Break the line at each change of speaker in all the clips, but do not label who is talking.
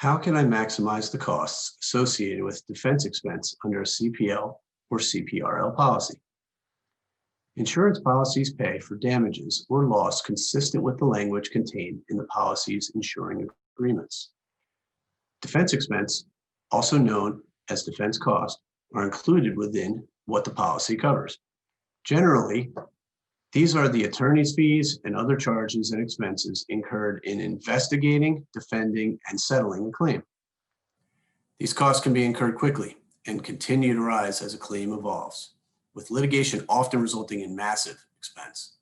How can I maximize the costs associated with defense expense under a CPL or CPrL policy? Insurance policies pay for damages or loss consistent with the language contained in the policy's insuring agreements. Defense expense, also known as defense cost, are included within what the policy covers. Generally, these are the attorney's fees and other charges and expenses incurred in investigating, defending, and settling a claim. These costs can be incurred quickly and continue to rise as a claim evolves, with litigation often resulting in massive expense.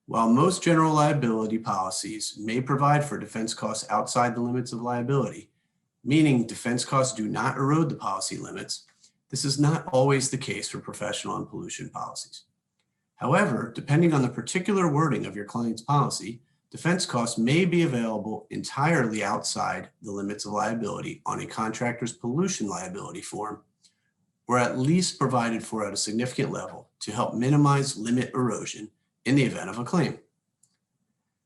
While most general liability policies may provide for defense costs outside the limits of liability, meaning defense costs do not erode the policy limits, this is not always the case for professional and pollution policies. However, depending on the particular wording of your client's policy, defense costs may be available entirely outside the limits of liability on a contractor's pollution liability form, or at least provided for at a significant level to help minimize limit erosion in the event of a claim.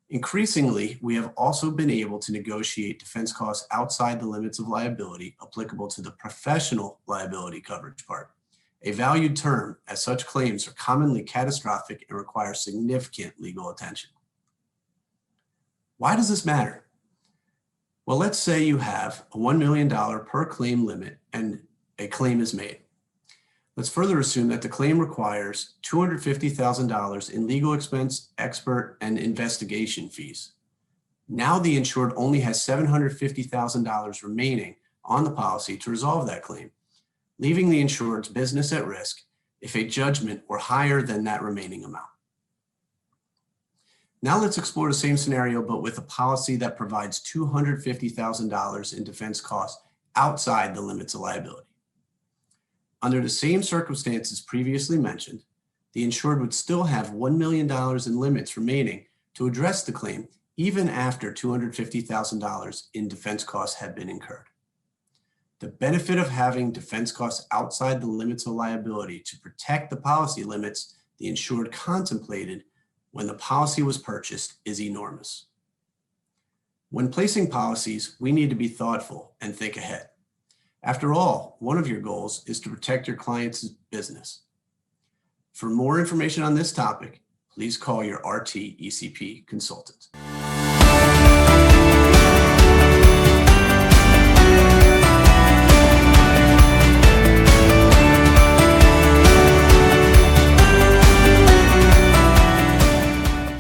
Increasingly, we have also been able to negotiate defense costs outside the limits of liability applicable to the professional liability coverage part, a valued term as such claims are commonly catastrophic and require significant legal attention. Why does this matter? Well, let's say you have a $1 million per claim limit and a claim is made. Let's further assume that the claim requires $250,000 in legal expense, expert, and investigation fees. Now the insured only has $750,000 remaining on the policy to resolve that claim, leaving the insured's business at risk if a judgment were higher than that remaining amount. Now let's explore the same scenario, but with a policy that provides $250,000 in defense costs outside the limits of liability. Under the same circumstances previously mentioned, the insured would still have $1 million in limits remaining to address the claim even after $250,000 in defense costs had been incurred. The benefit of having defense costs outside the limits of liability to protect the policy limits the insured contemplated when the policy was purchased is enormous. When placing policies, we need to be thoughtful and think ahead. After all, one of your goals is to protect your client's business. For more information on this topic, please call your RT ECP consultant.